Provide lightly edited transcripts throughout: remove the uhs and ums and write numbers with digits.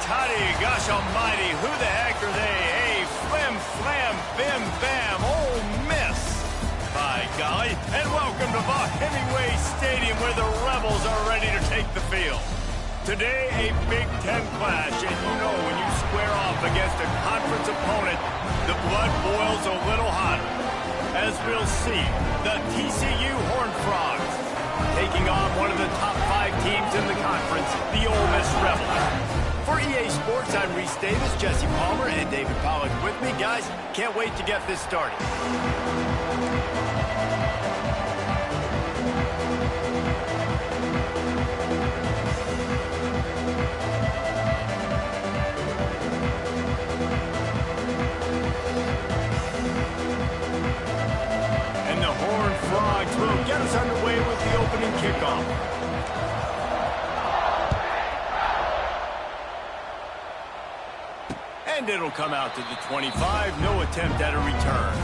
toddy, gosh almighty, who the heck are they? Hey, flim, flam, bim, bam, Ole Miss. By golly, and welcome to Buck Hemingway Stadium where the Rebels are ready to take the field. Today, a Big Ten clash, and you know when you square off against a conference opponent, the blood boils a little hotter. As we'll see, the TCU Horned Frogs taking on one of the top 5 teams in the conference, the Ole Miss Rebels. For EA Sports, I'm Reese Davis, Jesse Palmer, and David Pollack with me. Guys, can't wait to get this started. And the Horned Frogs will get us underway with the opening kickoff. And it'll come out to the 25. No attempt at a return.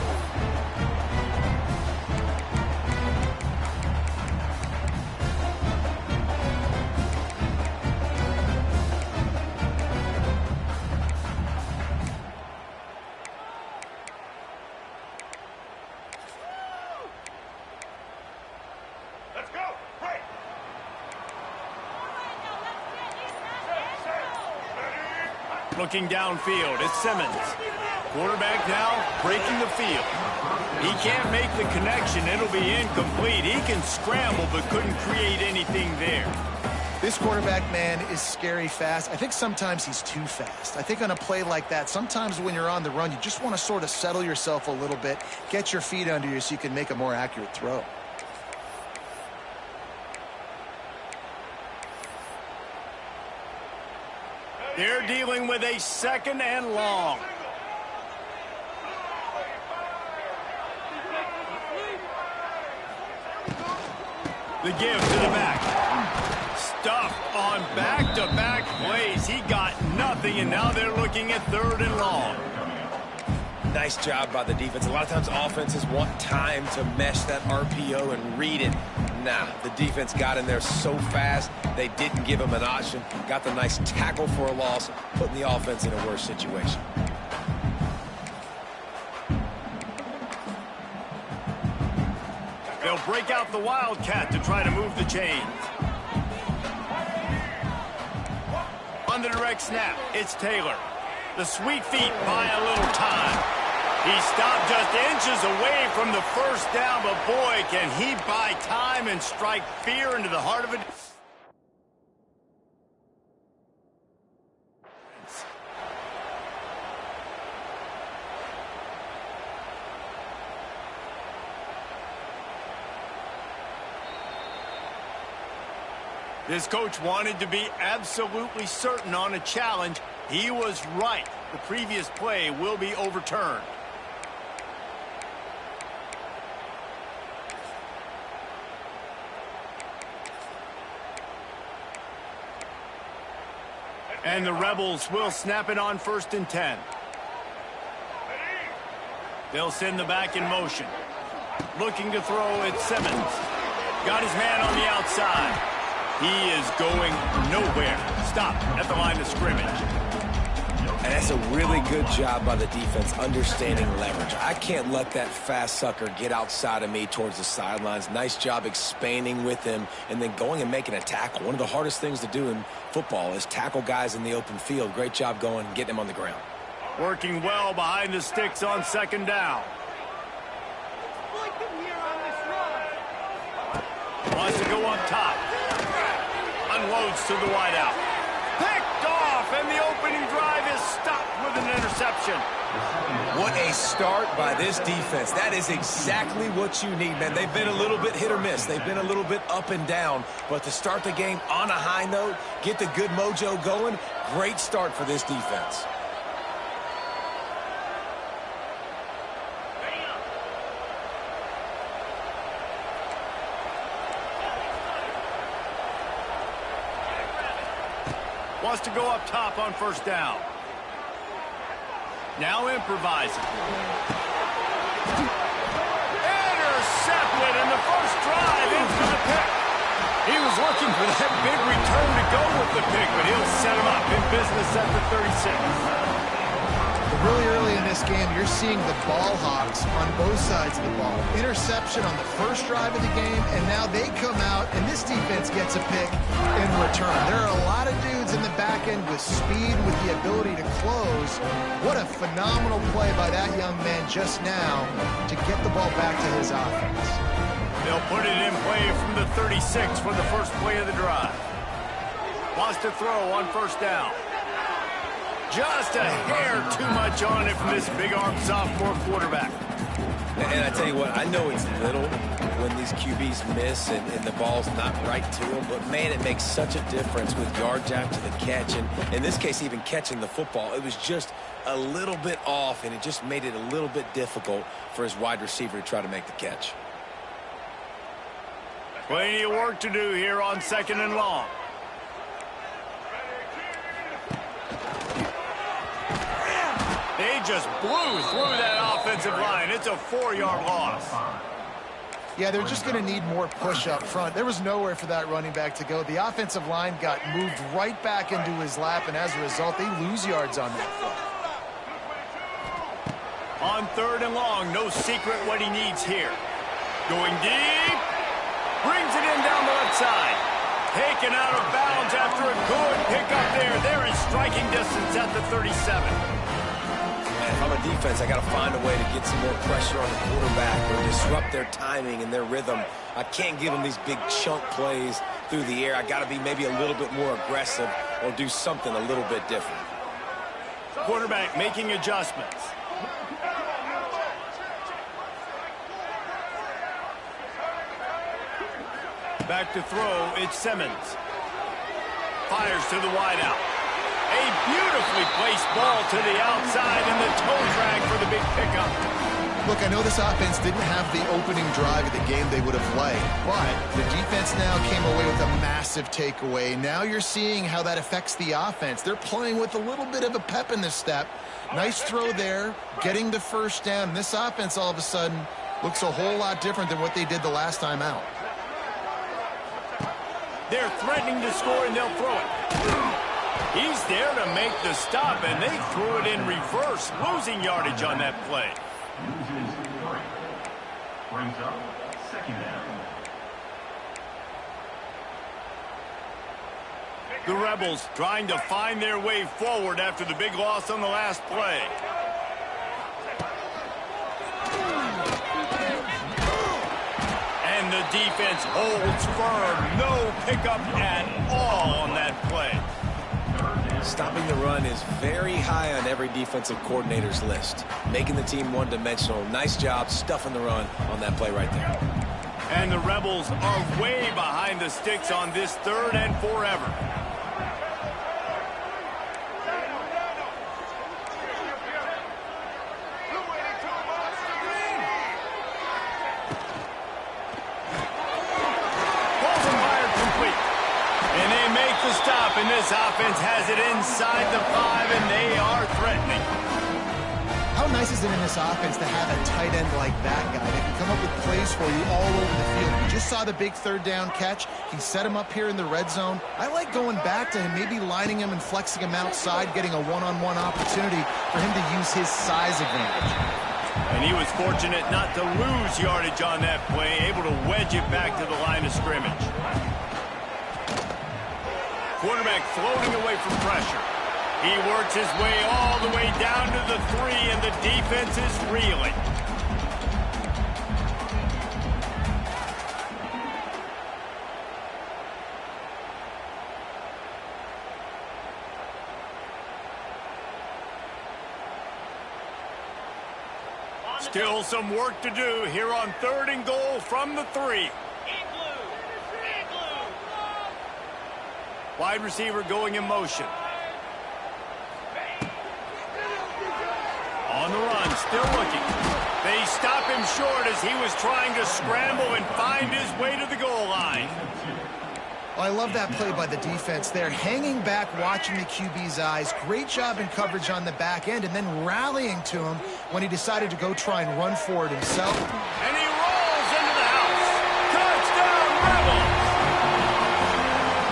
Let's go. Right. Looking downfield, it's Simmons. Quarterback now breaking the field. He can't make the connection. It'll be incomplete. He can scramble but couldn't create anything there. This quarterback, man, is scary fast. I think sometimes he's too fast. I think on a play like that, sometimes when you're on the run, you just want to sort of settle yourself a little bit, get your feet under you so you can make a more accurate throw. They're dealing with a 2nd and long. The give to the back. Stuffed on back-to-back plays. He got nothing, and now they're looking at 3rd and long. Nice job by the defense. A lot of times offenses want time to mesh that RPO and read it. Nah, the defense got in there so fast, they didn't give him an option. Got the nice tackle for a loss, putting the offense in a worse situation. They'll break out the Wildcat to try to move the chains. On the direct snap, it's Taylor. The sweet feet buy a little time. He stopped just inches away from the first down, but boy, can he buy time and strike fear into the heart of it. This coach wanted to be absolutely certain on a challenge. He was right. The previous play will be overturned. And the Rebels will snap it on 1st and 10. They'll send the back in motion. Looking to throw, it's Simmons. Got his man on the outside. He is going nowhere. Stop at the line of scrimmage. And that's a really good job by the defense, understanding leverage. I can't let that fast sucker get outside of me towards the sidelines. Nice job expanding with him and then going and making a tackle. One of the hardest things to do in football is tackle guys in the open field. Great job going and getting him on the ground. Working well behind the sticks on 2nd down. Wants to go up top. Unloads to the wideout. Picked off, and the opening drive is stopped with an interception. What a start by this defense. That is exactly what you need, man. They've been a little bit hit or miss. They've been a little bit up and down. But to start the game on a high note, get the good mojo going, great start for this defense. Wants to go up top on 1st down. Now improvising. Intercepted, and the first drive into the pick. He was looking for that big return to go with the the pick, but he'll set him up in business at the 36. Really early in this game, you're seeing the ball hawks on both sides of the ball. Interception on the first drive of the game, and now they come out, and this defense gets a pick in return. There are a lot of dudes in the back end with speed, with the ability to close. What a phenomenal play by that young man just now to get the ball back to his offense. They'll put it in play from the 36 for the first play of the drive. Wants to throw on first down. Just a hair too much on it from this big-arm sophomore quarterback. And I tell you what, I know it's little when these QBs miss and the ball's not right to them, but, man, it makes such a difference with yards after the catch. And in this case, even catching the football, it was just a little bit off, and it just made it a little bit difficult for his wide receiver to try to make the catch. Plenty of work to do here on 2nd and long. They just blew through that offensive line. It's a 4-yard loss. Yeah, they're just going to need more push up front. There was nowhere for that running back to go. The offensive line got moved right back into his lap, and as a result, they lose yards on that play. On 3rd and long, no secret what he needs here. Going deep. Brings it in down the left side. Taken out of bounds after a good pickup there. They're in striking distance at the 37. If I'm a defense, I got to find a way to get some more pressure on the quarterback or disrupt their timing and their rhythm. I can't give them these big chunk plays through the air. I got to be maybe a little bit more aggressive or do something a little bit different. Quarterback making adjustments. Back to throw, it's Simmons. Fires to the wideout. A beautifully placed ball to the outside and the toe drag for the big pickup. Look, I know this offense didn't have the opening drive of the game they would have liked, but the defense now came away with a massive takeaway. Now you're seeing how that affects the offense. They're playing with a little bit of a pep in the step. Nice throw there, getting the first down. This offense all of a sudden looks a whole lot different than what they did the last time out. They're threatening to score, and they'll throw it. He's there to make the stop, and they threw it in reverse, losing yardage on that play. Brings up 2nd down. The Rebels trying to find their way forward after the big loss on the last play. And the defense holds firm. No pickup at all on that play. Stopping the run is very high on every defensive coordinator's list. Making the team one-dimensional. Nice job stuffing the run on that play right there. And the Rebels are way behind the sticks on this 3rd and forever. And this offense has it inside the 5, and they are threatening. How nice is it in this offense to have a tight end like that guy that can come up with plays for you all over the field? We just saw the big 3rd down catch. He set him up here in the red zone. I like going back to him, maybe lining him and flexing him outside, getting a one-on-one opportunity for him to use his size advantage. And he was fortunate not to lose yardage on that play, able to wedge it back to the line of scrimmage. Quarterback floating away from pressure. He works his way all the way down to the 3, and the defense is reeling. Still some work to do here on 3rd and goal from the 3. Wide receiver going in motion. On the run, still looking. They stop him short as he was trying to scramble and find his way to the goal line. I love that play by the defense there. Hanging back, watching the QB's eyes. Great job in coverage on the back end, and then rallying to him when he decided to go try and run for it himself. And he rolls into the house. Touchdown, Rebels!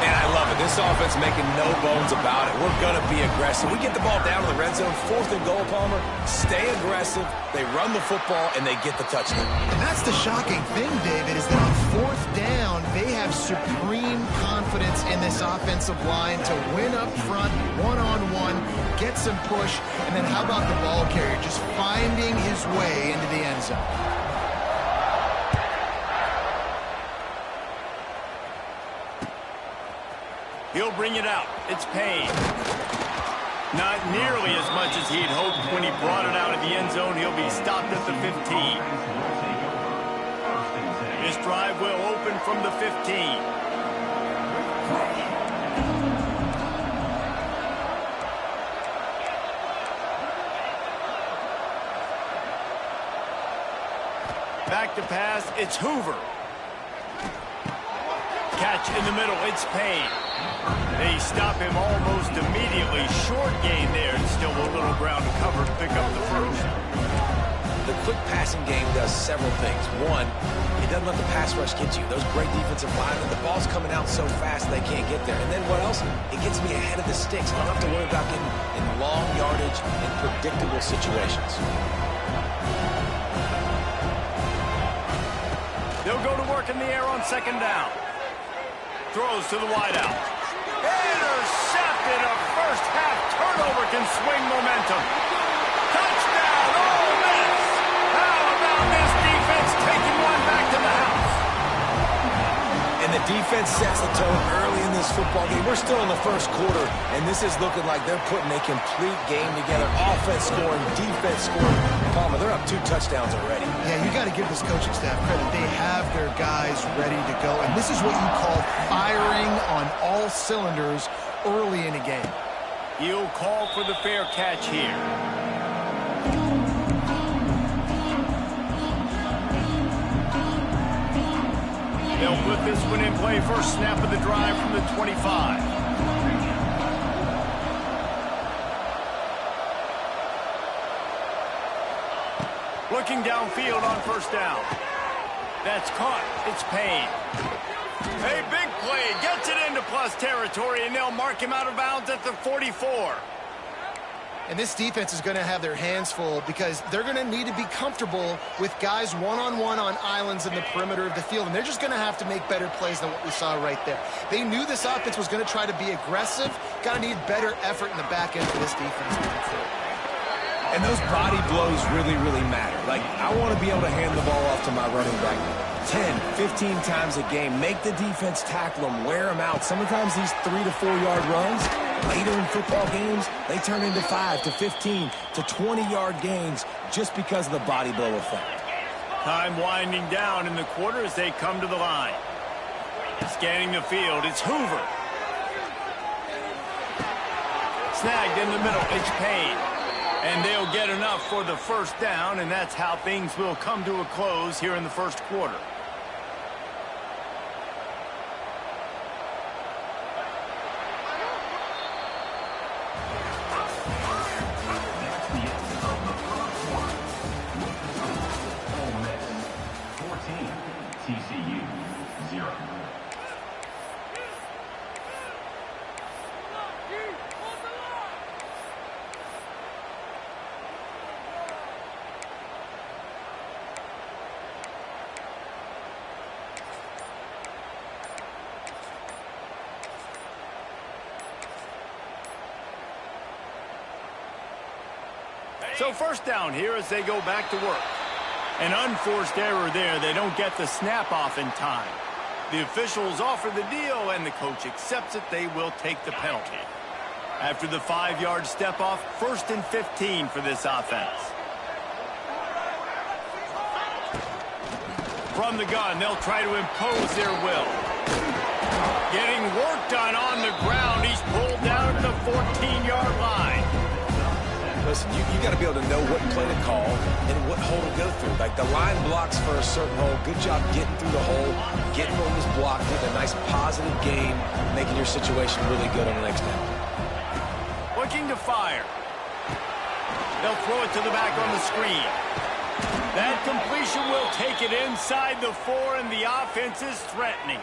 And I love it. This offense making no bones about it. We're going to be aggressive. We get the ball down to the red zone, 4th and goal, Palmer. Stay aggressive. They run the football, and they get the touchdown. And that's the shocking thing, David, is that on 4th down, they have supreme confidence in this offensive line to win up front, one-on-one, get some push, and then how about the ball carrier just finding his way into the end zone? He'll bring it out. It's Payne. Not nearly as much as he'd hoped when he brought it out of the end zone. He'll be stopped at the 15. This drive will open from the 15. Back to pass. It's Hoover. Catch in the middle. It's Payne. They stop him almost immediately. Short gain there, and still a little ground to cover to pick up the first. The quick passing game does several things. One, it doesn't let the pass rush get you. Those great defensive linemen, the ball's coming out so fast they can't get there. And then what else? It gets me ahead of the sticks. I don't have to worry about getting in long yardage and predictable situations. They'll go to work in the air on 2nd down. Throws to the wideout. Intercepted. A first-half turnover can swing momentum. Touchdown, Ole Miss. How about this defense taking one back to the house? And the defense sets the tone early in this football game. We're still in the first quarter, and this is looking like they're putting a complete game together. Offense scoring, defense scoring. Palmer, they're up 2 touchdowns already. Yeah, you got to give this coaching staff credit. They have their guys ready to go, and this is what you call firing on all cylinders early in a game. He'll call for the fair catch here. They'll put this one in play. First snap of the drive from the 25. Looking downfield on 1st down. That's caught. It's Payne. A big play. Gets it into plus territory, and they'll mark him out of bounds at the 44. And this defense is going to have their hands full because they're going to need to be comfortable with guys one-on-one on islands in the perimeter of the field. And they're just going to have to make better plays than what we saw right there. They knew this offense was going to try to be aggressive. Got to need better effort in the back end for this defense moving forward. And those body blows really, really matter. Like, I want to be able to hand the ball off to my running back 10, 15 times a game. Make the defense tackle them, wear them out. Sometimes these 3 to 4 yard runs, later in football games, they turn into 5 to 15 to 20-yard gains just because of the body blow effect. Time winding down in the quarter as they come to the line. Scanning the field, it's Hoover. Snagged in the middle, it's Payne. And they'll get enough for the first down, and that's how things will come to a close here in the first quarter. Ole Miss 14, TCU 0. So first down here as they go back to work. An unforced error there. They don't get the snap off in time. The officials offer the deal, and the coach accepts it. They will take the penalty. After the 5-yard step off, 1st and 15 for this offense. From the gun, they'll try to impose their will. Getting work done on the ground. He's pulled down at the 14-yard line. Listen, you got to be able to know what play to call and what hole to go through. Like, the line blocks for a certain hole. Good job getting through the hole, getting what was blocked, getting a nice positive gain, making your situation really good on the next down. Looking to fire. They'll throw it to the back on the screen. That completion will take it inside the 4, and the offense is threatening.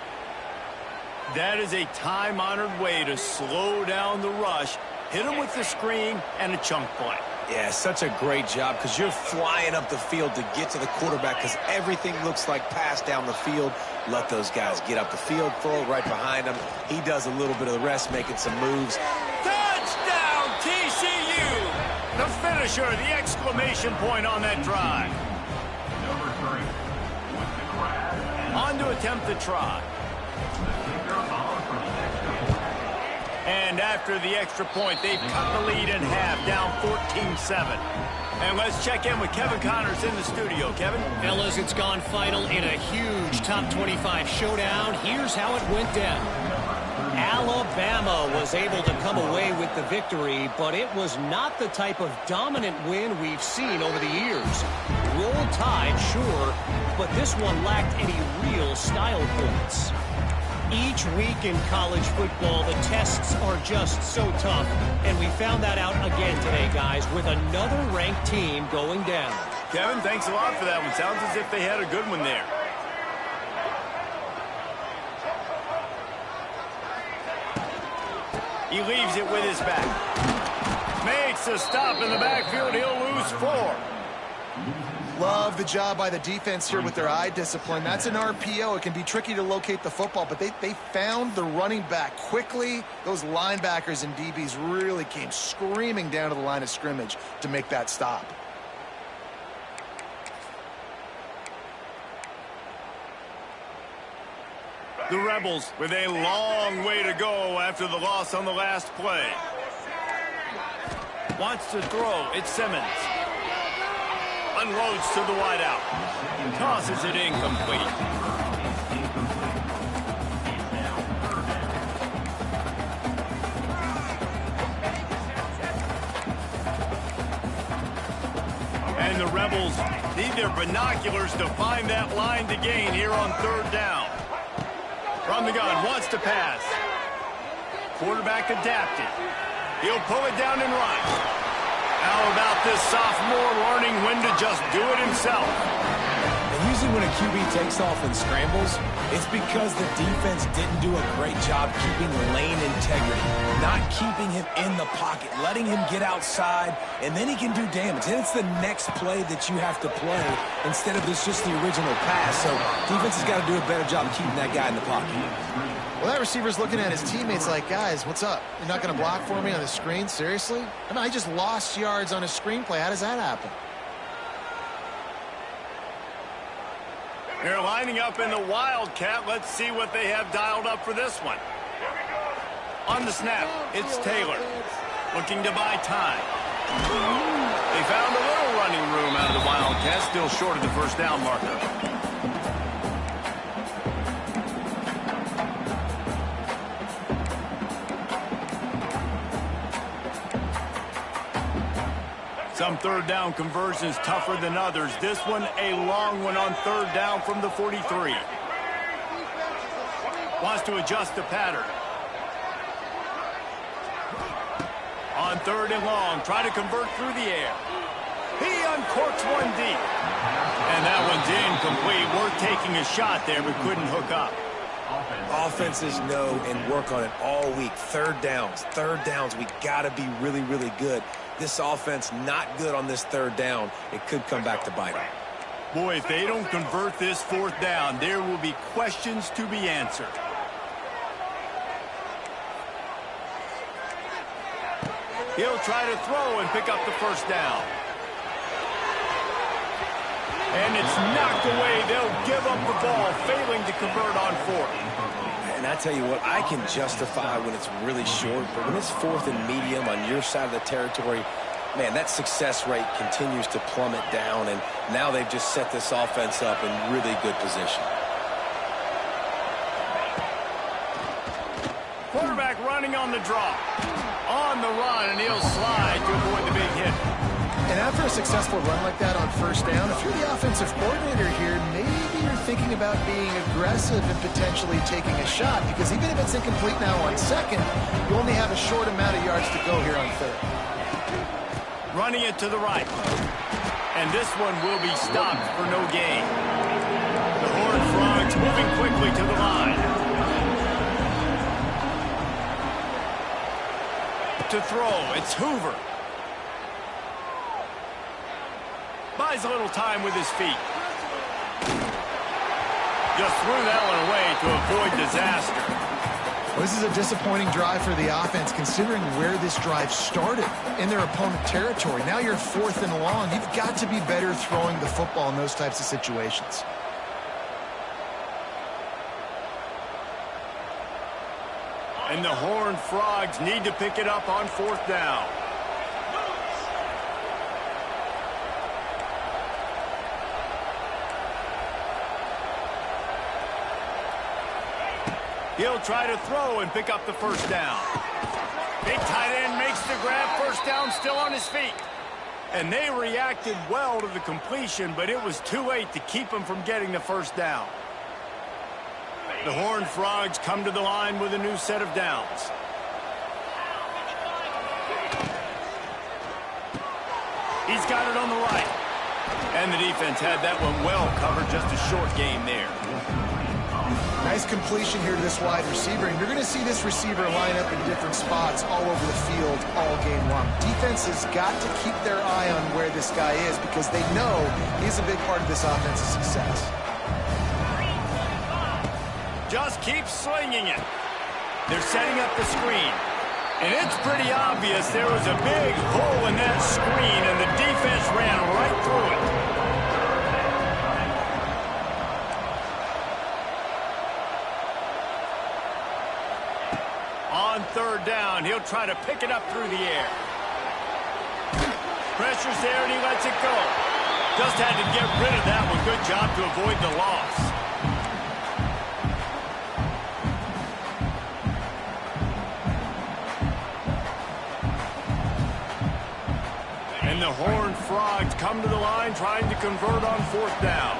That is a time-honored way to slow down the rush, hit them with the screen, and a chunk play. Yeah, such a great job because you're flying up the field to get to the quarterback because everything looks like pass down the field. Let those guys get up the field, throw it right behind him. He does a little bit of the rest, making some moves. Touchdown, TCU! The finisher, the exclamation point on that drive. Number 3, with the grab and On to attempt the try. the kicker on for the extra point. And after the extra point, they've cut the lead in half, down 14-7. And let's check in with Kevin Connors in the studio. Kevin? Fellas, it's gone final in a huge top 25 showdown. Here's how it went down. Alabama was able to come away with the victory, but it was not the type of dominant win we've seen over the years. Roll Tide, sure, but this one lacked any real style points. Each week in college football, the tests are just so tough, and we found that out again today, guys, with another ranked team going down. Kevin, thanks a lot for that one. Sounds as if they had a good one there. He leaves it with his back. Makes a stop in the backfield. He'll lose 4. Love the job by the defense here with their eye discipline. That's an RPO. It can be tricky to locate the football, but they found the running back quickly. Those linebackers and DBs really came screaming down to the line of scrimmage to make that stop. The Rebels with a long way to go after the loss on the last play. Wants to throw. It's Simmons. Unloads to the wideout. Tosses it incomplete. And the Rebels need their binoculars to find that line to gain here on 3rd down. From the gun, wants to pass. Quarterback adapted. He'll pull it down and run. How about this sophomore learning when to just do it himself? And usually when a QB takes off and scrambles, it's because the defense didn't do a great job keeping lane integrity, not keeping him in the pocket, letting him get outside, and then he can do damage. And it's the next play that you have to play instead of just the original pass. So defense has got to do a better job of keeping that guy in the pocket. Well, that receiver's looking at his teammates like, guys, what's up? You're not going to block for me on the screen? Seriously? I mean, I just lost yards on a screenplay. How does that happen? They're lining up in the Wildcat. Let's see what they have dialed up for this one. On the snap, it's Taylor. Looking to buy time. They found a little running room out of the Wildcat, still short of the 1st down marker. Some 3rd down conversions tougher than others. This one, a long one on 3rd down from the 43. Wants to adjust the pattern. On 3rd and long, try to convert through the air. He uncorks one deep. And that one's incomplete. We're taking a shot there, but couldn't hook up. Offenses know and work on it all week. 3rd downs. We got to be really, really good. This offense not good on this 3rd down. It could come back to bite them. Boy, if they don't convert this 4th down, there will be questions to be answered. He'll try to throw and pick up the 1st down. And it's knocked away. They'll give up the ball, failing to convert on 4th. And I tell you what, I can justify when it's really short, but when it's 4th and medium on your side of the territory, man, that success rate continues to plummet down, and now they've just set this offense up in really good position. Quarterback running on the draw. On the run, and he'll slide to avoid the big hit. And after a successful run like that on 1st down, if you're the offensive coordinator here, maybe you're thinking about being aggressive and potentially taking a shot, because even if it's incomplete now on 2nd, you only have a short amount of yards to go here on 3rd. Running it to the right. And this one will be stopped for no gain. The Horned Frogs moving quickly to the line. out to throw. It's Hoover. Buys a little time with his feet. Just threw that one away to avoid disaster. Well, this is a disappointing drive for the offense, considering where this drive started in their opponent territory. Now you're 4th and long. You've got to be better throwing the football in those types of situations. And the Horned Frogs need to pick it up on 4th down. He'll try to throw and pick up the first down. Big tight end makes the grab. First down, still on his feet. And they reacted well to the completion, but it was too late to keep him from getting the first down. The Horned Frogs come to the line with a new set of downs. He's got it on the right. And the defense had that one well covered. Just a short game there. Nice completion here to this wide receiver, and you're going to see this receiver line up in different spots all over the field all game long. Defense has got to keep their eye on where this guy is because they know he's a big part of this offense's success. Just keep slinging it. They're setting up the screen. And it's pretty obvious there was a big hole in that screen, and the defense ran right through it. On 3rd down, he'll try to pick it up through the air. Pressure's there, and he lets it go. Just had to get rid of that one. Good job to avoid the loss. And the Horned Frogs come to the line trying to convert on 4th down.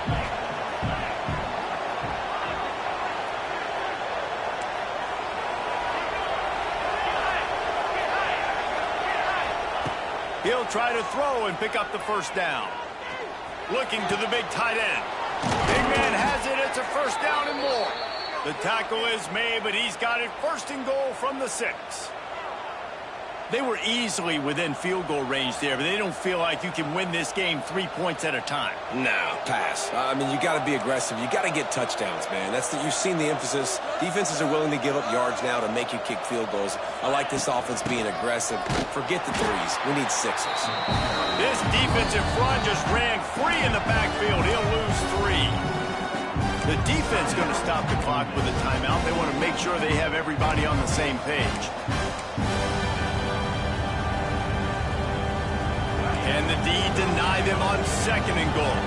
He'll try to throw and pick up the first down. Looking to the big tight end. Big man has it. It's a first down and more. The tackle is made, but he's got it 1st and goal from the 6. They were easily within field goal range there, but they don't feel like you can win this game 3 points at a time. No, pass. I mean, you got to be aggressive. You got to get touchdowns, man. You've seen the emphasis. Defenses are willing to give up yards now to make you kick field goals. I like this offense being aggressive. Forget the 3s. We need 6s. This defensive front just ran free in the backfield. He'll lose 3. The defense going to stop the clock with a timeout. They want to make sure they have everybody on the same page. And the D deny them on 2nd and goal.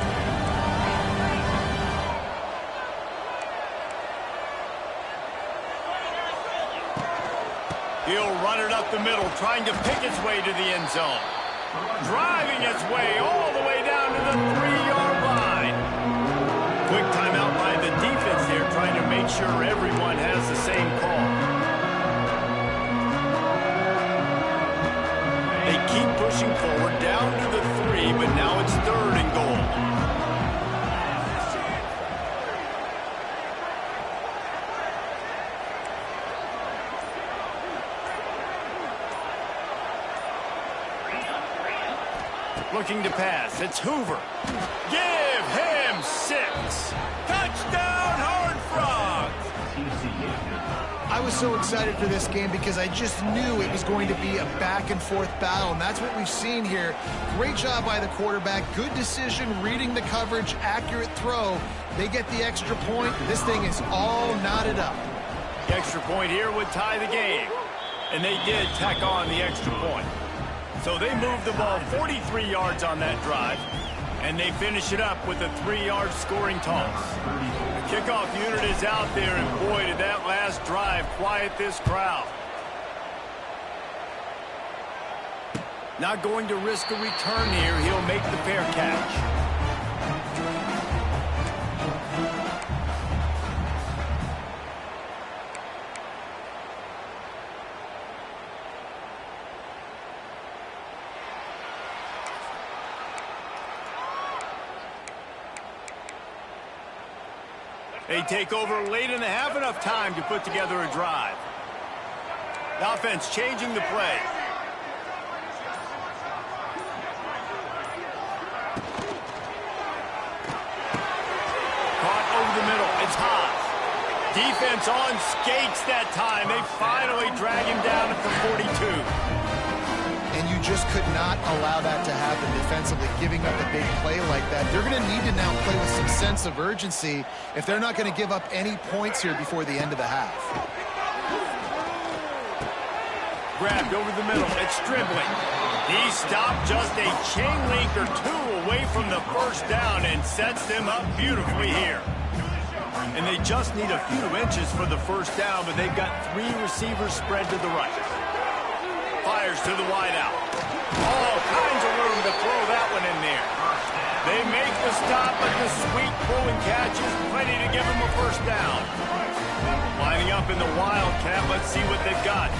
He'll run it up the middle, trying to pick its way to the end zone. Driving its way all the way down to the 3-yard line. Quick timeout by the defense there, trying to make sure everyone has the same call. They keep pushing forward down to the 3, but now it's 3rd and goal. Looking to pass. It's Hoover. Give him 6. Touchdown, Horned Frogs! I was so excited for this game because I just knew it was going to be a back-and-forth battle, and that's what we've seen here. Great job by the quarterback. Good decision, reading the coverage, accurate throw. They get the extra point. This thing is all knotted up. The extra point here would tie the game, and they did tack on the extra point. So they moved the ball 43 yards on that drive, and they finish it up with a 3-yard scoring toss. The kickoff unit is out there, and boy, did that last drive quiet this crowd. Not going to risk a return here. He'll make the fair catch. They take over late in the half, enough time to put together a drive. The offense changing the play. goes high. Defense on skates that time. They finally drag him down at the 42. And you just could not allow that to happen defensively, giving up a big play like that. They're going to need to now play with some sense of urgency if they're not going to give up any points here before the end of the half. Grabbed over the middle. It's Stribling. He stopped just a chain link or two away from the first down and sets them up beautifully here. And they just need a few inches for the first down, but they've got 3 receivers spread to the right. Fires to the wideout. All kinds of room to throw that one in there. They make the stop, but the sweet pull and catch is plenty to give them a first down. Lining up in the Wildcat, let's see what they've got.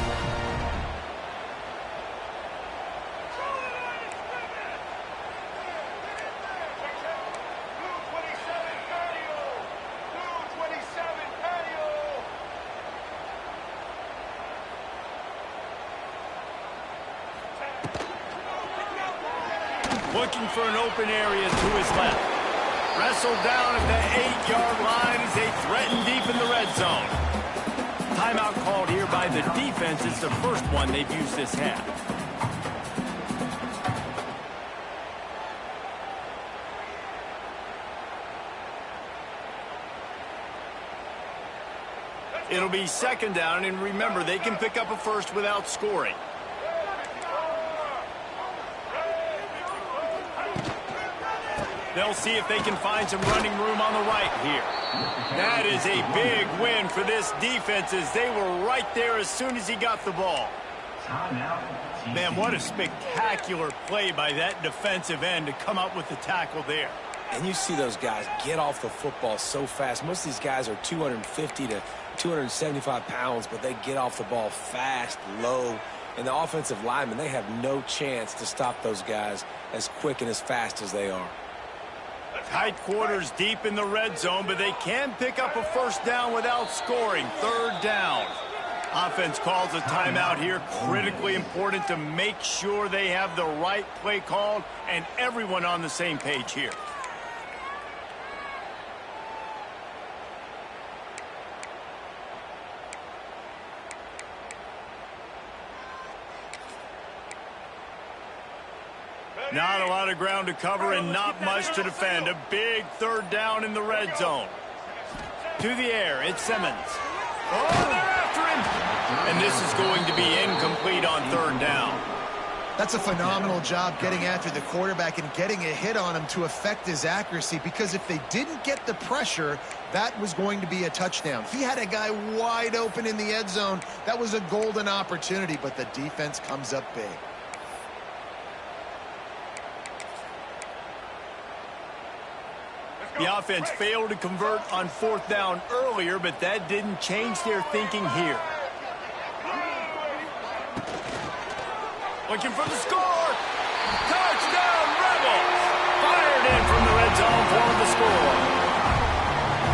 Looking for an open area to his left. Wrestled down at the 8-yard line as they threaten deep in the red zone. Timeout called here by the defense. It's the first one they've used this half. It'll be second down, and remember, they can pick up a first without scoring. They'll see if they can find some running room on the right here. That is a big win for this defense as they were right there as soon as he got the ball. Man, what a spectacular play by that defensive end to come up with the tackle there. And you see those guys get off the football so fast. Most of these guys are 250 to 275 pounds, but they get off the ball fast, low. And the offensive linemen, they have no chance to stop those guys as quick and as fast as they are. Tight quarters deep in the red zone, but they can pick up a first down without scoring. Third down. Offense calls a timeout here. Critically important to make sure they have the right play called and everyone on the same page here. Not a lot of ground to cover and not much to defend. A big third down in the red zone. To the air, it's Simmons. Oh, they're after him! And this is going to be incomplete on third down. That's a phenomenal job getting after the quarterback and getting a hit on him to affect his accuracy, because if they didn't get the pressure, that was going to be a touchdown. He had a guy wide open in the end zone. That was a golden opportunity, but the defense comes up big. The offense failed to convert on fourth down earlier, but that didn't change their thinking here. Looking for the score. Touchdown, Rebels! Fired in from the red zone for the score.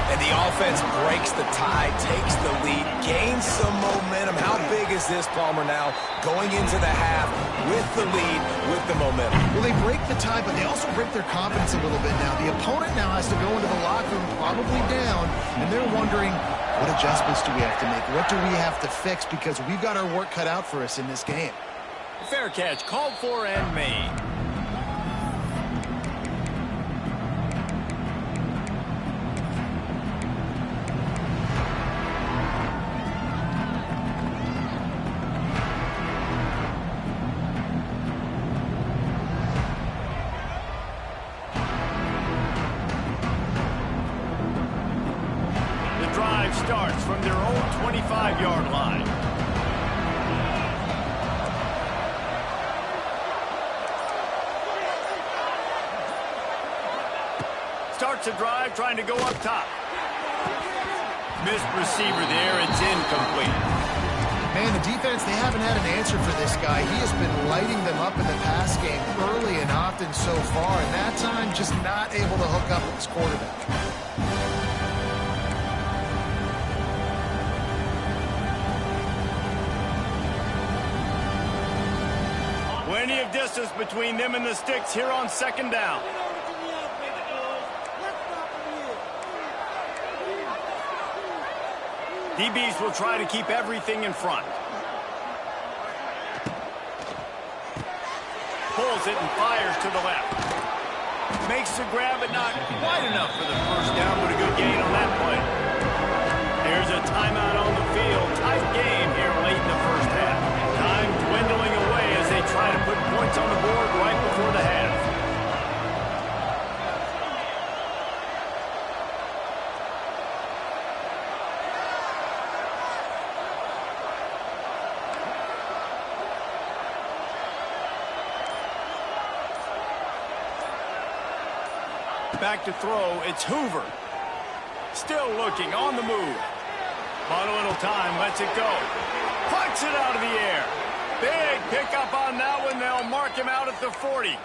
And the offense breaks the tie, takes the lead, gains some momentum. How big is this, Palmer, now going into the half with the lead, with the momentum? Well, they break the tie, but they also break their confidence a little bit now. The opponent now has to go into the locker room probably down, and they're wondering, what adjustments do we have to make? What do we have to fix? Because we've got our work cut out for us in this game. Fair catch, called for and made. Starts from their own 25-yard line. Starts a drive trying to go up top. Missed receiver there. It's incomplete. Man, the defense, they haven't had an answer for this guy. He has been lighting them up in the pass game early and often so far, and that time just not able to hook up with his quarterback. Plenty of distance between them and the sticks here on second down. DBs will try to keep everything in front. Pulls it and fires to the left. Makes the grab, but not quite enough for the first down, but a good gain on that play. There's a timeout on the field. Tight game here late in the first half. Time dwindling away as they try to put points on the board right before the half. Back to throw, it's Hoover. Still looking, on the move. On a little time, lets it go. Puts it out of the air. Big pickup on that one. They'll mark him out at the 40.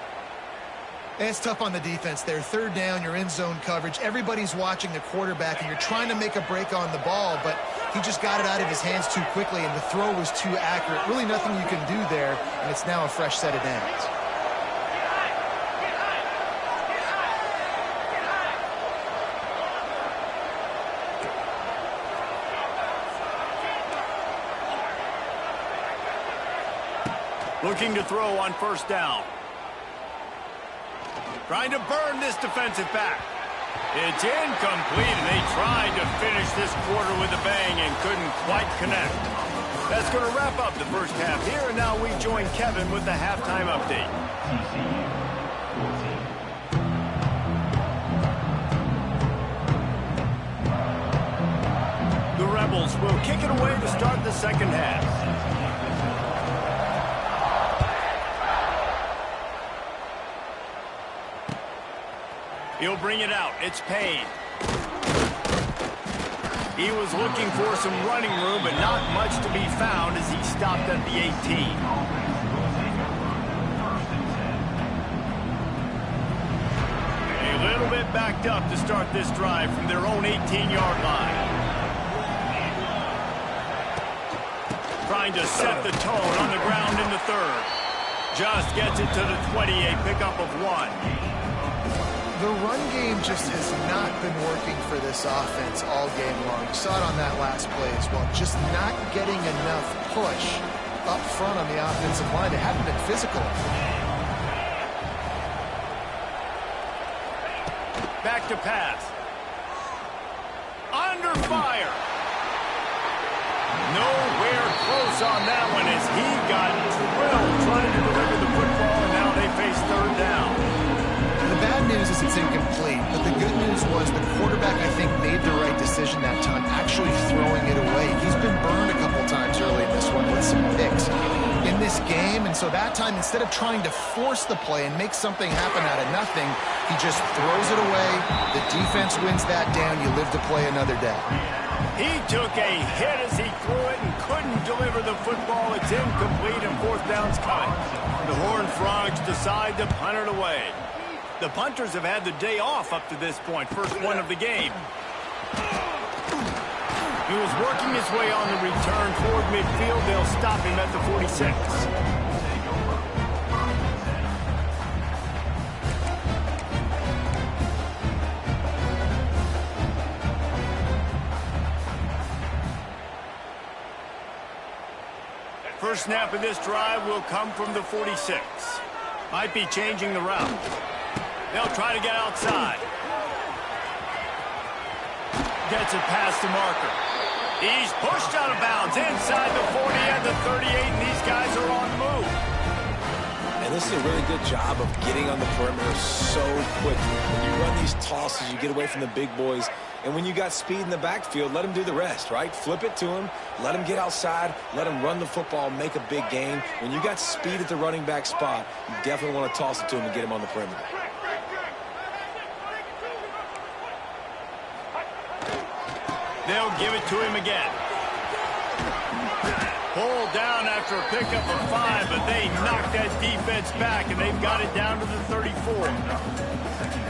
It's tough on the defense there. Third down, you're in zone coverage. Everybody's watching the quarterback, and you're trying to make a break on the ball, but he just got it out of his hands too quickly, and the throw was too accurate. Really nothing you can do there, and it's now a fresh set of downs. Looking to throw on first down. Trying to burn this defensive back. It's incomplete, and they tried to finish this quarter with a bang and couldn't quite connect. That's going to wrap up the first half here, and now we join Kevin with the halftime update. The Rebels will kick it away to start the second half. He'll bring it out. It's Payne. He was looking for some running room, but not much to be found as he stopped at the 18. A little bit backed up to start this drive from their own 18-yard line. Trying to set the tone on the ground in the third. Just gets it to the 20, a pickup of 1. The run game just has not been working for this offense all game long. You saw it on that last play as well. Just not getting enough push up front on the offensive line. They haven't been physical. Back to pass. Under fire. Nowhere close on that one as he got drilled trying to deliver the football, and now they face third down. The bad news is it's incomplete, but the good news was the quarterback, I think, made the right decision that time, actually throwing it away. He's been burned a couple times early in this one with some picks in this game, and so that time, instead of trying to force the play and make something happen out of nothing, he just throws it away. The defense wins that down. You live to play another day. He took a hit as he threw it and couldn't deliver the football. It's incomplete, and fourth down's coming. The Horned Frogs decide to punt it away. The punters have had the day off up to this point, first one of the game. He was working his way on the return toward midfield. They'll stop him at the 46. First snap of this drive will come from the 46. Might be changing the route. They'll try to get outside. Gets it past the marker. He's pushed out of bounds inside the 40 and the 38, and these guys are on the move. And this is a really good job of getting on the perimeter so quickly. When you run these tosses, you get away from the big boys. And when you got speed in the backfield, let him do the rest, right? Flip it to him, let him get outside, let him run the football, make a big gain. When you got speed at the running back spot, you definitely want to toss it to him and get him on the perimeter. They'll give it to him again. Pulled down after a pickup of 5, but they knocked that defense back, and they've got it down to the 34.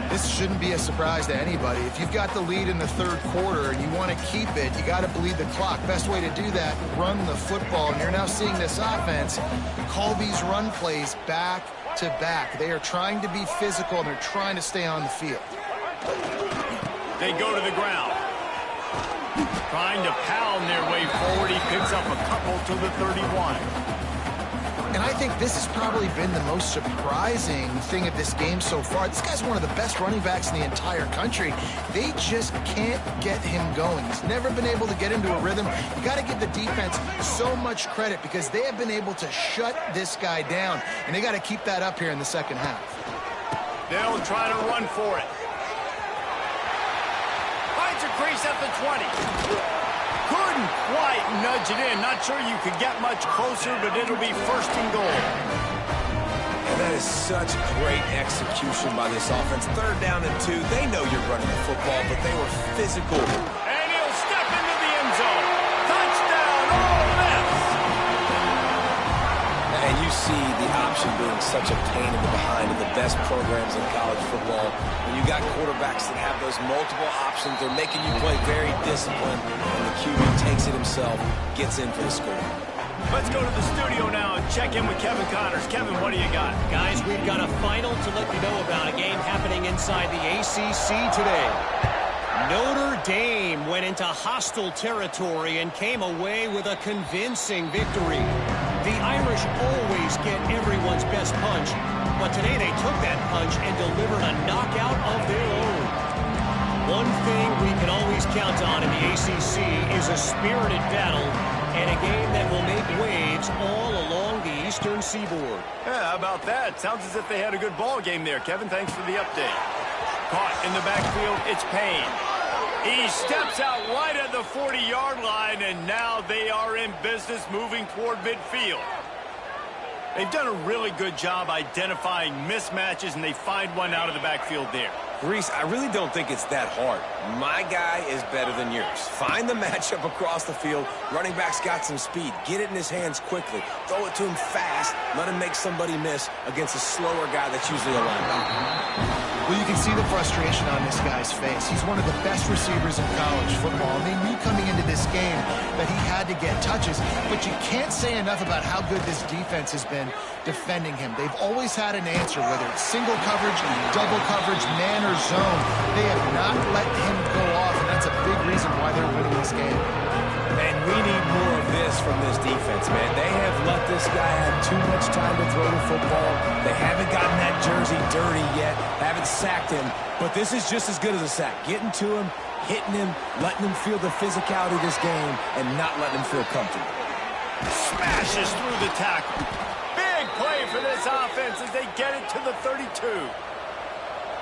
This shouldn't be a surprise to anybody. If you've got the lead in the third quarter and you want to keep it, you got to bleed the clock. Best way to do that, run the football. And you're now seeing this offense call these run plays back to back. They are trying to be physical, and they're trying to stay on the field. They go to the ground. Trying to pound their way forward. He picks up a couple to the 31. And I think this has probably been the most surprising thing of this game so far. This guy's one of the best running backs in the entire country. They just can't get him going. He's never been able to get into a rhythm. You got to give the defense so much credit because they have been able to shut this guy down. And they got to keep that up here in the second half. They'll try to run for it. Finds a crease at the 20. Couldn't quite nudge it in. Not sure you could get much closer, but it'll be first and goal. And that is such great execution by this offense. Third down and 2. They know you're running the football, but they were physical. And he'll step into the end zone. Touchdown, Ole Miss. And you see the option being such a pain in the behind of the best programs in college football. When you got quarterbacks that have those multiple options, they're making you play very disciplined, and the QB takes it himself, gets in for the score. Let's go to the studio now and check in with Kevin Connors. Kevin, what do you got? Guys, we've got a final to let you know about, a game happening inside the ACC today. Notre Dame went into hostile territory and came away with a convincing victory. The Irish always get everyone's best punch, but today they took that punch and delivered a knockout of their own. One thing we can always count on in the ACC is a spirited battle and a game that will make waves all along the Eastern Seaboard. Yeah, how about that? Sounds as if they had a good ball game there. Kevin, thanks for the update. Caught in the backfield, it's Payne. He steps out right at the 40-yard line, and now they are in business moving toward midfield. They've done a really good job identifying mismatches, and they find one out of the backfield there. Reese, I really don't think it's that hard. My guy is better than yours. Find the matchup across the field. Running back's got some speed. Get it in his hands quickly. Throw it to him fast. Let him make somebody miss against a slower guy that's usually a linebacker. Well, you can see the frustration on this guy's face. He's one of the best receivers in college football. And they knew coming into this game that he had to get touches. But you can't say enough about how good this defense has been defending him. They've always had an answer, whether it's single coverage, double coverage, man or zone. They have not let him go off, and that's a big reason why they're winning this game. And we need more of this from this defense, man. They have let this guy have too much time to throw the football. They haven't gotten that jersey dirty yet, haven't sacked him, but this is just as good as a sack. Getting to him, hitting him, letting him feel the physicality of this game, and not letting him feel comfortable. Smashes through the tackle. Big play for this offense as they get it to the 32.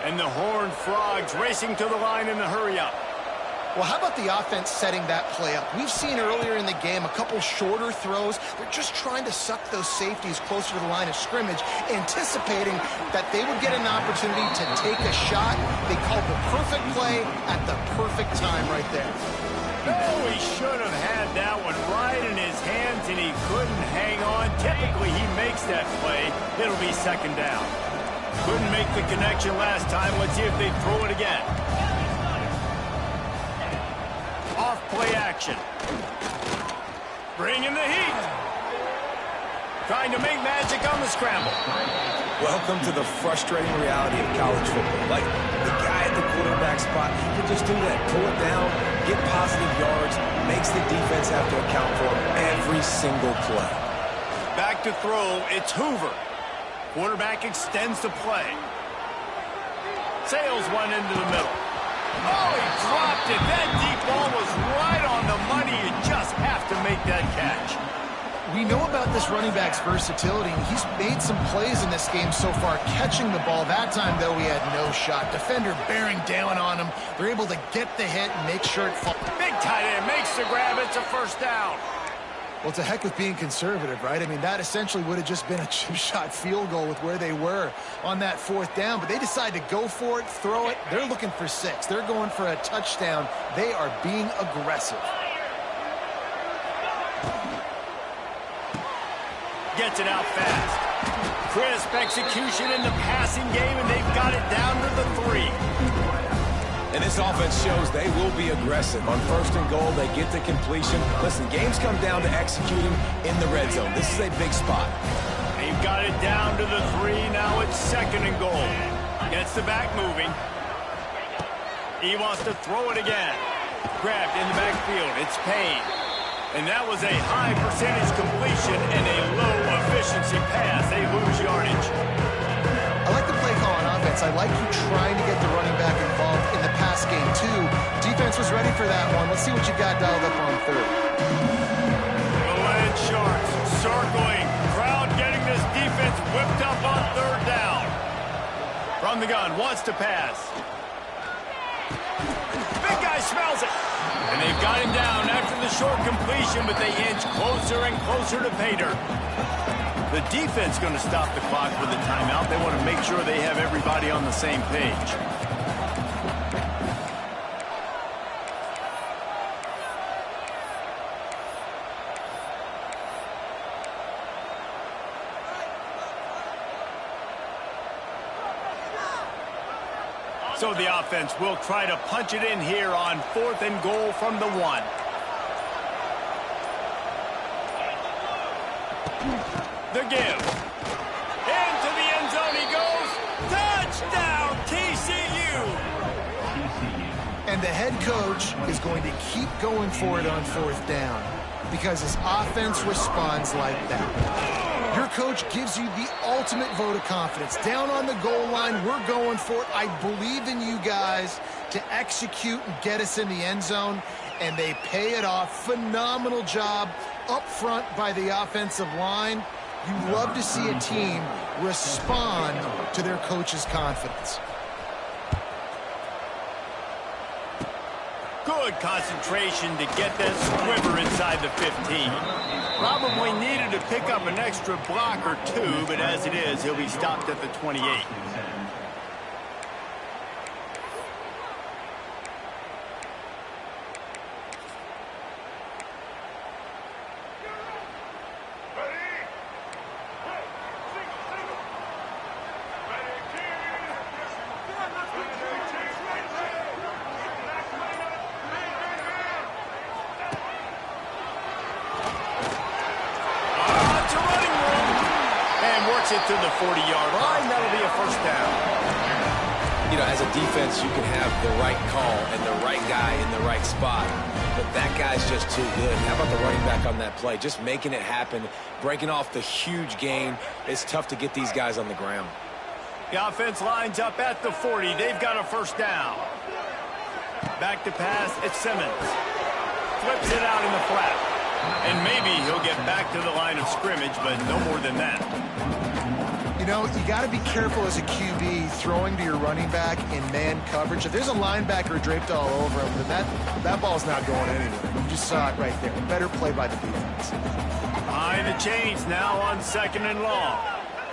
And the Horned Frogs racing to the line in the hurry-up. Well, how about the offense setting that play up? We've seen earlier in the game a couple shorter throws. They're just trying to suck those safeties closer to the line of scrimmage, anticipating that they would get an opportunity to take a shot. They called the perfect play at the perfect time right there. No, he should have had that one right in his hands, and he couldn't hang on. Typically, he makes that play. It'll be second down. Couldn't make the connection last time. Let's see if they throw it again. Off play action. Bringing the heat. Trying to make magic on the scramble. Welcome to the frustrating reality of college football. Like, the guy at the quarterback spot, he can just do that. Pull it down, get positive yards, makes the defense have to account for him every single play. Back to throw, it's Hoover. Quarterback extends the play. Sails one into the middle. Oh, he dropped it. That deep ball was right on the money. You just have to make that catch. We know about this running back's versatility, and he's made some plays in this game so far, catching the ball. That time, though, he had no shot. Defender bearing down on him. They're able to get the hit and make sure it falls. Big tight end makes the grab. It's a first down. Well, it's a heck with being conservative, right? I mean, that essentially would have just been a chip-shot field goal with where they were on that fourth down. But they decide to go for it, throw it. They're looking for 6. They're going for a touchdown. They are being aggressive. Gets it out fast. Crisp execution in the passing game, and they've got it down to the 3. And this offense shows they will be aggressive. On first and goal, they get the completion. Listen, games come down to executing in the red zone. This is a big spot. They've got it down to the 3. Now it's second and goal. Gets the back moving. He wants to throw it again. Grabbed in the backfield. It's Payne. And that was a high percentage completion and a low efficiency pass. They lose yardage. I like the play call on offense. I like you trying to get the running back involved in the pass game, too. Defense was ready for that one. Let's see what you got dialed up on third. The Land Sharks circling. Crowd getting this defense whipped up on third down. From the gun, wants to pass. Big guy smells it. And they've got him down after the short completion, but they inch closer and closer to pay dirt. The defense going to stop the clock with a timeout. They want to make sure they have everybody on the same page. So the offense will try to punch it in here on 4th and goal from the 1. The give. Into the end zone he goes. Touchdown, TCU. And the head coach is going to keep going for it on 4th down because his offense responds like that. Your coach gives you the ultimate vote of confidence. Down on the goal line, we're going for it. I believe in you guys to execute and get us in the end zone, and they pay it off. Phenomenal job up front by the offensive line. You love to see a team respond to their coach's confidence. Good concentration to get that squibber inside the 15. Probably needed to pick up an extra block or two, but as it is, he'll be stopped at the 28. It to the 40-yard line. That'll be a first down. You know, as a defense, you can have the right call and the right guy in the right spot, but that guy's just too good. How about the running back on that play? Just making it happen, breaking off the huge gain. It's tough to get these guys on the ground. The offense lines up at the 40. They've got a first down. Back to pass. It's Simmons. Flips it out in the flat. And maybe he'll get back to the line of scrimmage, but no more than that. You know, you got to be careful as a QB throwing to your running back in man coverage. If there's a linebacker draped all over him, then that ball's not going anywhere. You just saw it right there. Better play by the defense. Behind the chains now on 2nd and long.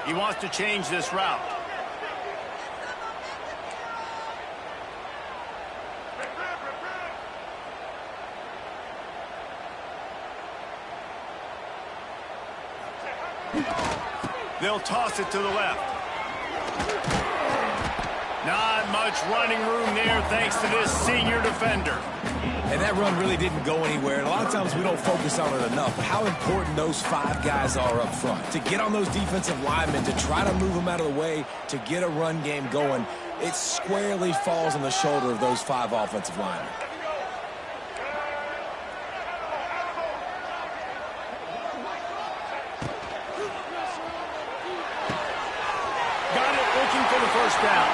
He wants to change this route. They'll toss it to the left. Not much running room there thanks to this senior defender. And that run really didn't go anywhere. And a lot of times we don't focus on it enough. How important those 5 guys are up front. To get on those defensive linemen, to try to move them out of the way, to get a run game going, it squarely falls on the shoulder of those 5 offensive linemen. For the first down.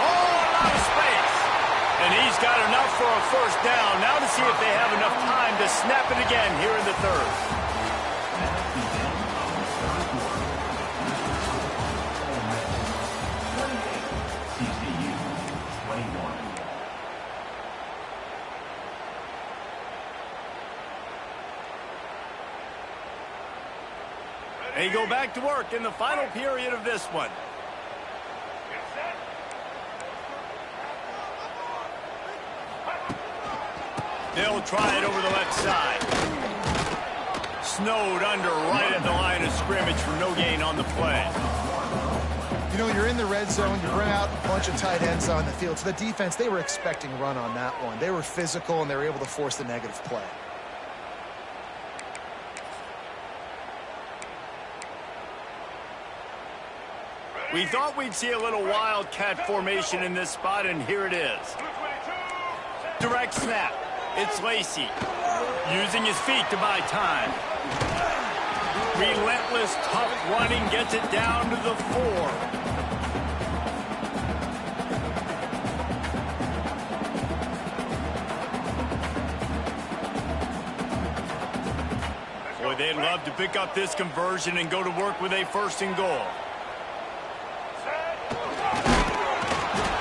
Oh, a lot of space. And he's got enough for a first down. Now to see if they have enough time to snap it again here in the 3rd. TCU 21. They go back to work in the final period of this one. They'll try it over the left side. Snowed under right at the line of scrimmage for no gain on the play. You know, you're in the red zone. You bring out a bunch of tight ends on the field. So the defense, they were expecting run on that one. They were physical, and they were able to force the negative play. We thought we'd see a little wildcat formation in this spot, and here it is. Direct snap. It's Lacey. Using his feet to buy time. Relentless, tough running gets it down to the 4. Boy, they'd love to pick up this conversion and go to work with a 1st and goal.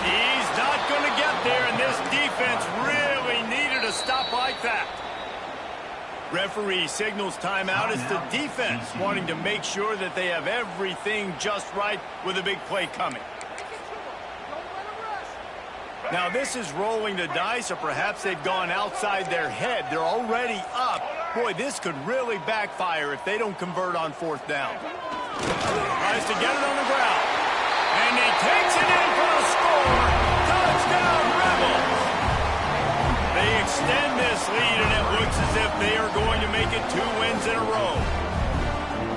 He's not going to get there, and this defense really needed a stop like that. Referee signals timeout. It's the defense wanting to make sure that they have everything just right with a big play coming. Now, this is rolling the dice, or perhaps they've gone outside their head. They're already up. Boy, this could really backfire if they don't convert on 4th down. Tries to get it on the ground. And he takes it in for a score. Touchdown, Rebels! They extend this lead, and it looks as if they are going to make it 2 wins in a row.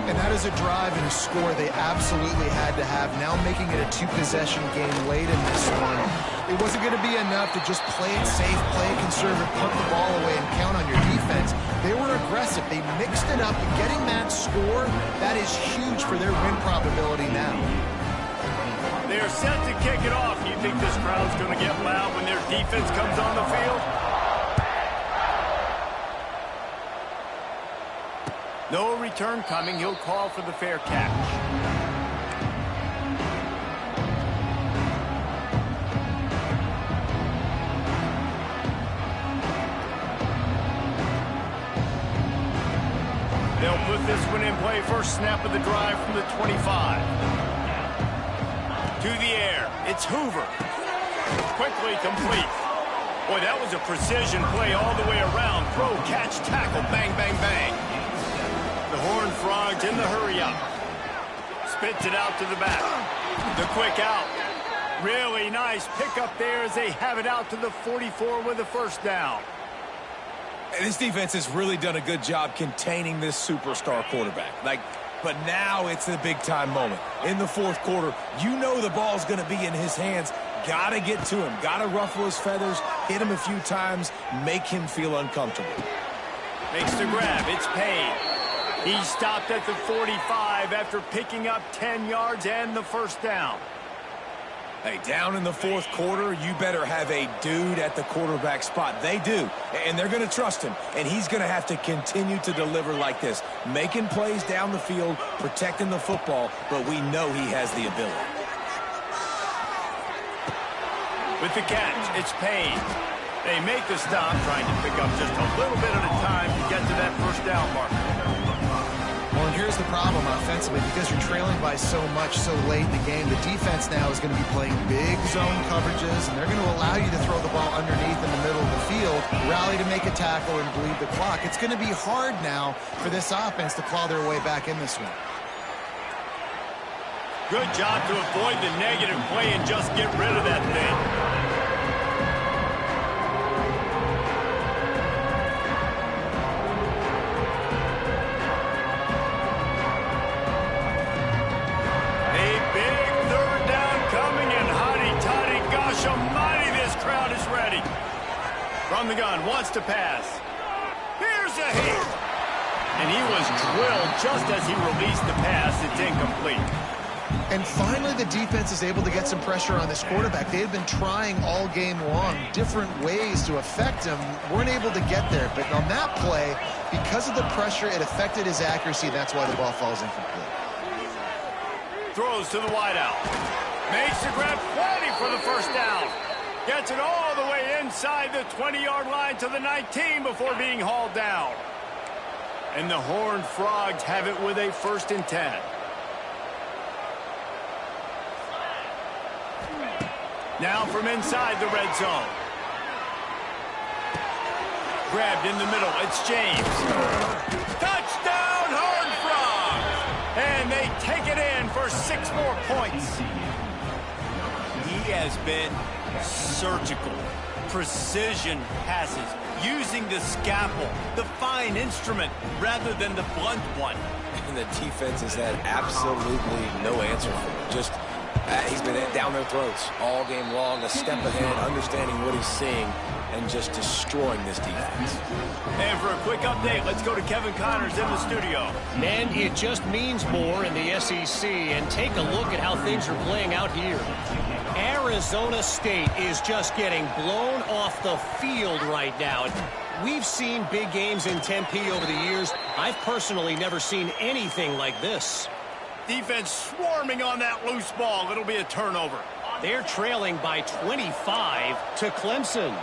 And that is a drive and a score they absolutely had to have. Now making it a 2-possession game late in this one. It wasn't going to be enough to just play it safe, play it conservative, punt the ball away, and count on your defense. They were aggressive. They mixed it up, and getting that score, that is huge for their win probability now. They are set to kick it off. You think this crowd's going to get loud when their defense comes on the field? No return coming. He'll call for the fair catch. They'll put this one in play. First snap of the drive from the 25. To the air. It's Hoover. Quickly complete. Boy, that was a precision play all the way around. Throw, catch, tackle, bang, bang, bang. The Horned Frogs in the hurry-up. Spits it out to the back. The quick out. Really nice pickup there as they have it out to the 44 with a 1st down. This defense has really done a good job containing this superstar quarterback. But now it's a big-time moment. In the 4th quarter, you know the ball's going to be in his hands. Got to get to him. Got to ruffle his feathers, hit him a few times, make him feel uncomfortable. Makes the grab. It's Payne. He stopped at the 45 after picking up 10 yards and the 1st down. Hey, down in the 4th quarter, you better have a dude at the quarterback spot. They do, and they're going to trust him, and he's going to have to continue to deliver like this, making plays down the field, protecting the football, but we know he has the ability. With the catch, it's Payne. They make the stop, trying to pick up just a little bit at a time to get to that 1st down marker. Well, and here's the problem offensively. Because you're trailing by so much so late in the game, the defense now is going to be playing big zone coverages, and they're going to allow you to throw the ball underneath in the middle of the field, rally to make a tackle, and bleed the clock. It's going to be hard now for this offense to claw their way back in this one. Good job to avoid the negative play and just get rid of that thing. From the gun, wants to pass. Here's a hit. And he was drilled just as he released the pass. It's incomplete. And finally, the defense is able to get some pressure on this quarterback. They had been trying all game long different ways to affect him. Weren't able to get there. But on that play, because of the pressure, it affected his accuracy. That's why the ball falls incomplete. Throws to the wideout. Makes the grab, plenty for the 1st down. Gets it all the way inside the 20-yard line to the 19 before being hauled down. And the Horned Frogs have it with a 1st and 10. Now from inside the red zone. Grabbed in the middle. It's James. Touchdown, Horned Frogs! And they take it in for 6 more points. He has been surgical, precision passes, using the scalpel, the fine instrument, rather than the blunt one. And the defense has had absolutely no answer for it. Just He's been down their throats all game long, a step ahead, understanding what he's seeing, and just destroying this defense. And for a quick update, let's go to Kevin Connors in the studio. Men, it just means more in the SEC, and take a look at how things are playing out here. Arizona State is just getting blown off the field right now. We've seen big games in Tempe over the years. I've personally never seen anything like this. Defense swarming on that loose ball. It'll be a turnover. They're trailing by 25 to Clemson.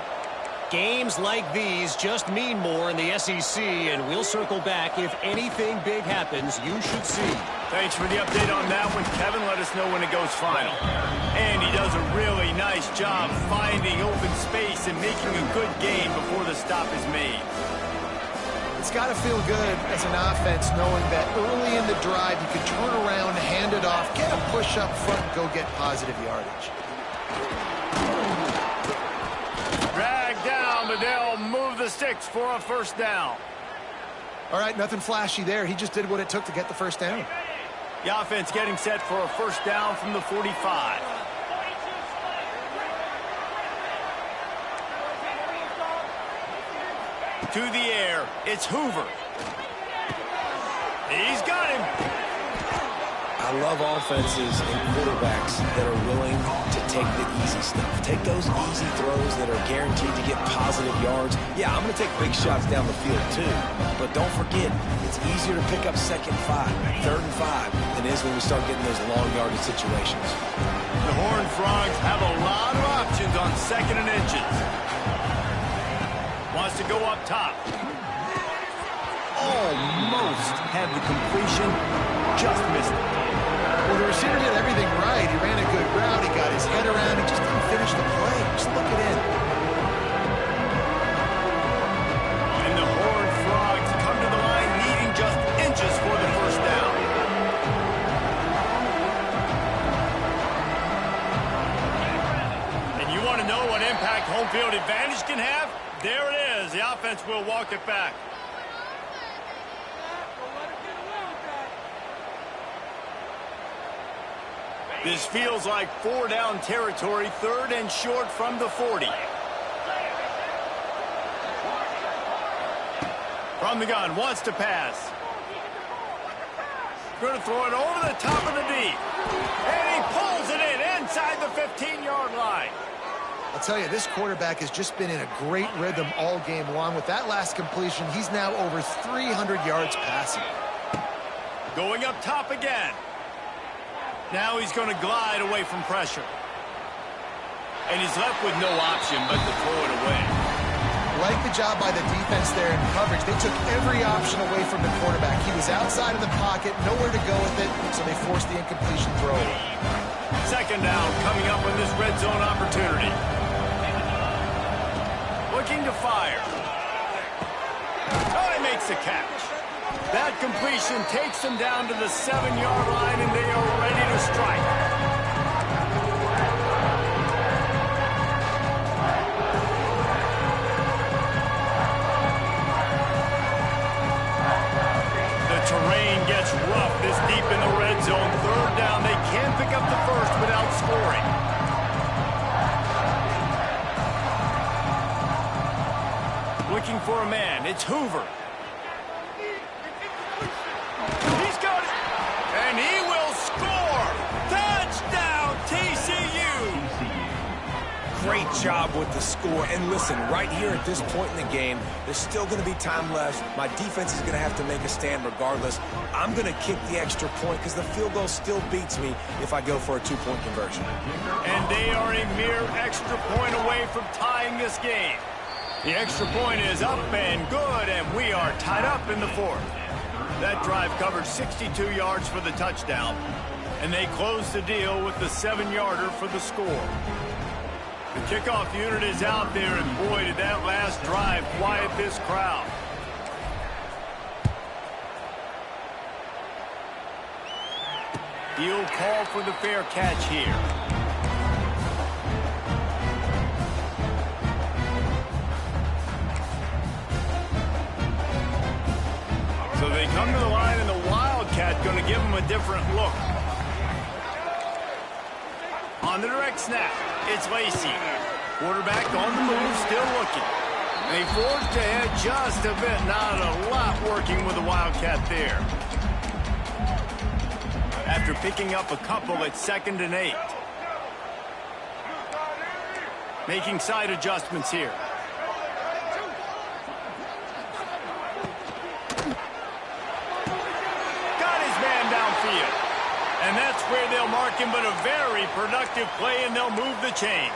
Games like these just mean more in the SEC, and we'll circle back if anything big happens you should see. Thanks for the update on that one, Kevin. Let us know when it goes final. And he does a really nice job finding open space and making a good gain before the stop is made. It's got to feel good as an offense knowing that early in the drive you can turn around, hand it off, get a push up front, and go get positive yardage. Drag down, but they'll move the sticks for a first down. All right, nothing flashy there. He just did what it took to get the first down. The offense getting set for a first down from the 45. To the air, it's Hoover. He's got him. I love offenses and quarterbacks that are willing to take the easy stuff. Take those easy throws that are guaranteed to get positive yards. Yeah, I'm going to take big shots down the field too. But don't forget, it's easier to pick up 2nd and 5, 3rd and 5 than it is when we start getting those long yardage situations. The Horned Frogs have a lot of options on 2nd and inches. Wants to go up top. Almost had the completion, just missed it. Well, the receiver did everything right. He ran a good route. He got his head around. He just didn't finish the play. Just look it in. And the Horned Frogs come to the line needing just inches for the first down. And you want to know what impact home field advantage can have? There it is. The offense will walk it back. This feels like 4-down territory, 3rd and short from the 40. From the gun, wants to pass. Going to throw it over the top of the D. And he pulls it in inside the 15-yard line. I'll tell you, this quarterback has just been in a great rhythm all game long. With that last completion, he's now over 300 yards passing. Going up top again. Now he's going to glide away from pressure. And he's left with no option but to throw it away. Like the job by the defense there in coverage. They took every option away from the quarterback. He was outside of the pocket, nowhere to go with it, so they forced the incompletion throw. 2nd down coming up on this red zone opportunity. Looking to fire. Oh, he makes the catch. That completion takes them down to the 7-yard line, and they are ready to strike. The terrain gets rough this deep in the red zone. 3rd down, they can pick up the first without scoring. Looking for a man, it's Hoover. He's got it, and he will score. Touchdown, TCU. Great job with the score. And listen, right here at this point in the game, there's still going to be time left. My defense is going to have to make a stand regardless. I'm going to kick the extra point because the field goal still beats me if I go for a 2-point conversion. And they are a mere extra point away from tying this game. The extra point is up and good, and we are tied up in the 4th. That drive covered 62 yards for the touchdown, and they close the deal with the 7-yarder for the score. The kickoff unit is out there, and boy, did that last drive quiet this crowd. He'll call for the fair catch here. So they come to the line, and the Wildcat going to give them a different look. direct snap. It's Lacey. Quarterback on the move, still looking. They forged ahead just a bit. Not a lot working with the Wildcat there. After picking up a couple at 2nd and 8. Making side adjustments here. Got his man downfield. And that's where they'll mark him, but a very productive play, and they'll move the chains.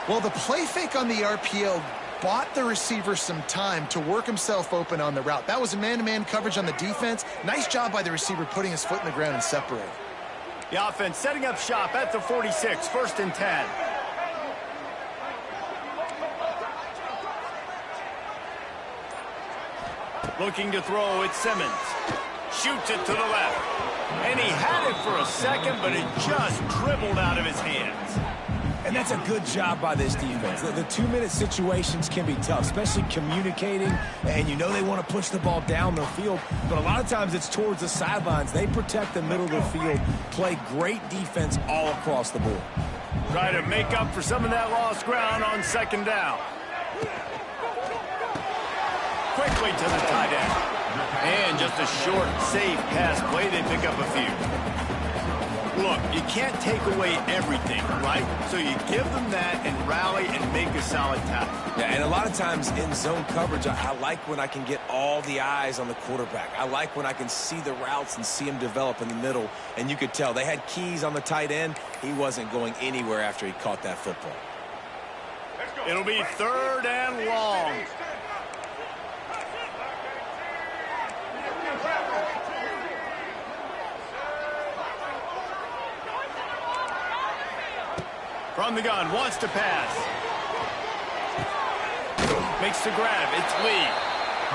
Well, the play fake on the RPO bought the receiver some time to work himself open on the route. That was a man-to-man coverage on the defense. Nice job by the receiver putting his foot in the ground and separating. The offense setting up shop at the 46, 1st and 10. Looking to throw, it's Simmons. Shoots it to the left. And he had it for a second, but it just dribbled out of his hands. And that's a good job by this defense. The 2-minute situations can be tough, especially communicating, and you know they want to push the ball down the field, but a lot of times it's towards the sidelines. They protect the middle of the field, play great defense all across the board. Try to make up for some of that lost ground on 2nd down. Quickly to the tight end. And just a short, safe pass play. They pick up a few. Look, you can't take away everything, right? So you give them that and rally and make a solid tackle. Yeah, and a lot of times in zone coverage, I like when I can get all the eyes on the quarterback. I like when I can see the routes and see him develop in the middle. And you could tell they had keys on the tight end. He wasn't going anywhere after he caught that football. It'll be 3rd and long. From the gun, wants to pass. Makes the grab, it's Lee.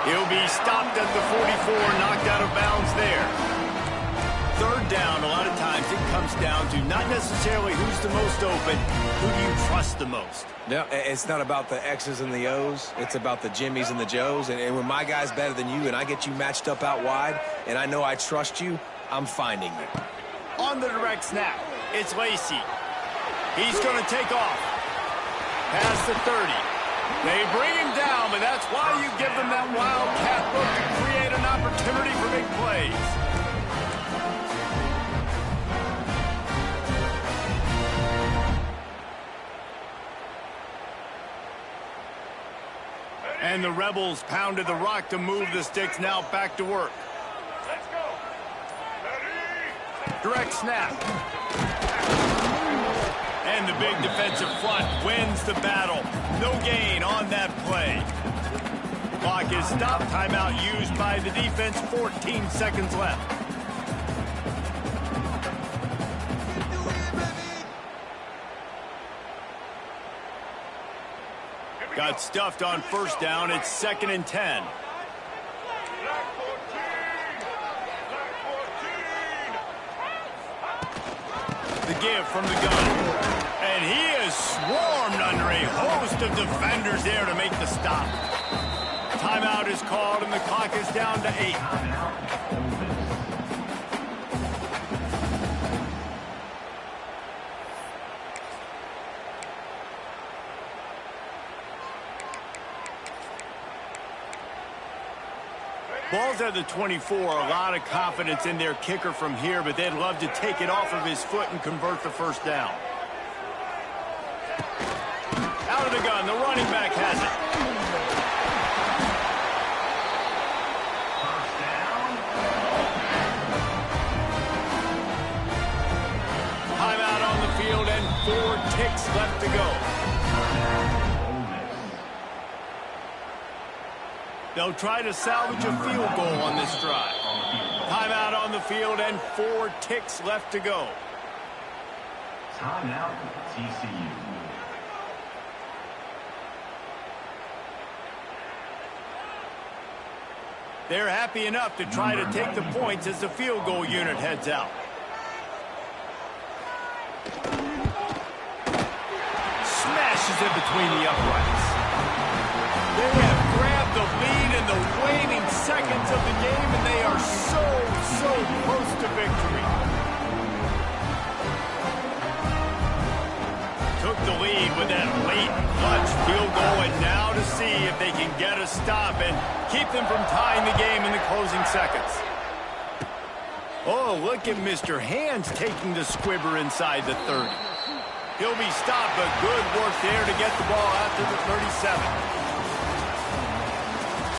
He'll be stopped at the 44, knocked out of bounds there. 3rd down, a lot of times it comes down to not necessarily who's the most open, who do you trust the most? No, it's not about the X's and the O's. It's about the Jimmies and the Joes. And when my guy's better than you and I get you matched up out wide and I know I trust you, I'm finding you. On the direct snap, it's Lacey. He's going to take off. Past the 30. They bring him down, but that's why you give them that wildcat look to create an opportunity for big plays. And the Rebels pounded the rock to move the sticks. Now back to work. Let's go. Direct snap. And the big defensive front wins the battle. No gain on that play. Clock is stopped. Timeout used by the defense. 14 seconds left. Got stuffed on 1st down. It's 2nd and 10. The give from the gun. And he is swarmed under a host of defenders there to make the stop. Timeout is called, and the clock is down to 8. Ball's at the 24. A lot of confidence in their kicker from here, but they'd love to take it off of his foot and convert the 1st down. Out of the gun, the running back has it. Timeout on the field and 4 ticks left to go. They'll try to salvage a field goal on this drive. Timeout on the field and 4 ticks left to go. Timeout, TCU. They're happy enough to try to take the points as the field goal unit heads out. Smashes it between the uprights. They have grabbed the lead in the waning seconds of the game, and they are so close to victory. Clutch field goal, and now to see if they can get a stop and keep them from tying the game in the closing seconds. Oh, look at Mr. Hands taking the squibber inside the 30. He'll be stopped, but good work there to get the ball out to the 37.